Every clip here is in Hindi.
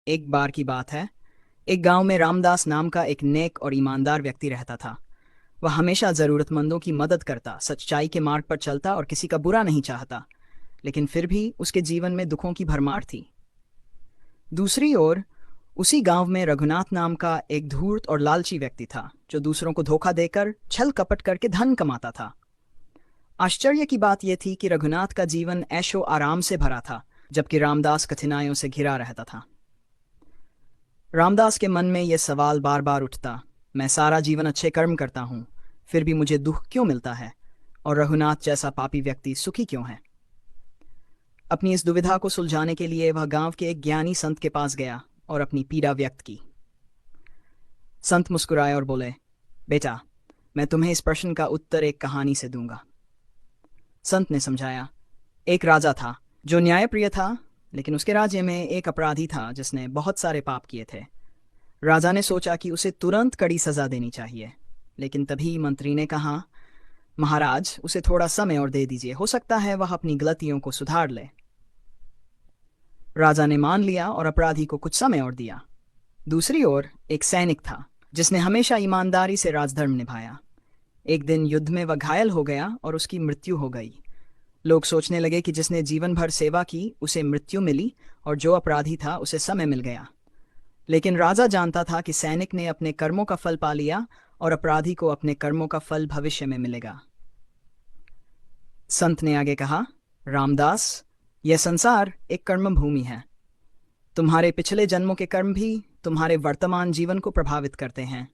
एक बार की बात है। एक गांव में रामदास नाम का एक नेक और ईमानदार व्यक्ति रहता था। वह हमेशा जरूरतमंदों की मदद करता, सच्चाई के मार्ग पर चलता और किसी का बुरा नहीं चाहता। लेकिन फिर भी उसके जीवन में दुखों की भरमार थी। दूसरी ओर उसी गांव में रघुनाथ नाम का एक धूर्त और लालची व्यक्ति था, जो दूसरों को धोखा देकर, छल कपट करके धन कमाता था। आश्चर्य की बात यह थी कि रघुनाथ का जीवन ऐशो आराम से भरा था, जबकि रामदास कठिनाइयों से घिरा रहता था। रामदास के मन में यह सवाल बार बार उठता, मैं सारा जीवन अच्छे कर्म करता हूँ, फिर भी मुझे दुख क्यों मिलता है, और रघुनाथ जैसा पापी व्यक्ति सुखी क्यों है। अपनी इस दुविधा को सुलझाने के लिए वह गांव के एक ज्ञानी संत के पास गया और अपनी पीड़ा व्यक्त की। संत मुस्कुराए और बोले, बेटा, मैं तुम्हें इस प्रश्न का उत्तर एक कहानी से दूंगा। संत ने समझाया, एक राजा था जो न्यायप्रिय था, लेकिन उसके राज्य में एक अपराधी था जिसने बहुत सारे पाप किए थे। राजा ने सोचा कि उसे तुरंत कड़ी सजा देनी चाहिए, लेकिन तभी मंत्री ने कहा, महाराज, उसे थोड़ा समय और दे दीजिए, हो सकता है वह अपनी गलतियों को सुधार ले। राजा ने मान लिया और अपराधी को कुछ समय और दिया। दूसरी ओर एक सैनिक था जिसने हमेशा ईमानदारी से राजधर्म निभाया। एक दिन युद्ध में वह घायल हो गया और उसकी मृत्यु हो गई। लोग सोचने लगे कि जिसने जीवन भर सेवा की उसे मृत्यु मिली, और जो अपराधी था उसे समय मिल गया। लेकिन राजा जानता था कि सैनिक ने अपने कर्मों का फल पा लिया और अपराधी को अपने कर्मों का फल भविष्य में मिलेगा। संत ने आगे कहा, रामदास, यह संसार एक कर्म भूमि है। तुम्हारे पिछले जन्मों के कर्म भी तुम्हारे वर्तमान जीवन को प्रभावित करते हैं।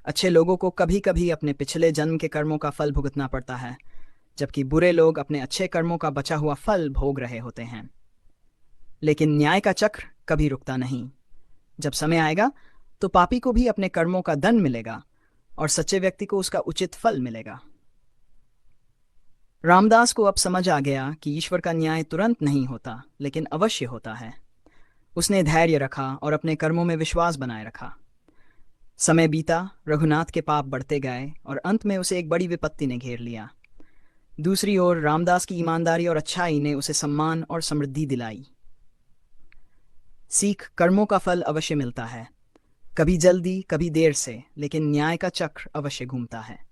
अच्छे लोगों को कभी कभी अपने पिछले जन्म के कर्मों का फल भुगतना पड़ता है, जबकि बुरे लोग अपने अच्छे कर्मों का बचा हुआ फल भोग रहे होते हैं। लेकिन न्याय का चक्र कभी रुकता नहीं। जब समय आएगा तो पापी को भी अपने कर्मों का दंड मिलेगा और सच्चे व्यक्ति को उसका उचित फल मिलेगा। रामदास को अब समझ आ गया कि ईश्वर का न्याय तुरंत नहीं होता, लेकिन अवश्य होता है। उसने धैर्य रखा और अपने कर्मों में विश्वास बनाए रखा। समय बीता, रघुनाथ के पाप बढ़ते गए और अंत में उसे एक बड़ी विपत्ति ने घेर लिया। दूसरी ओर रामदास की ईमानदारी और अच्छाई ने उसे सम्मान और समृद्धि दिलाई। सीख, कर्मों का फल अवश्य मिलता है, कभी जल्दी कभी देर से, लेकिन न्याय का चक्र अवश्य घूमता है।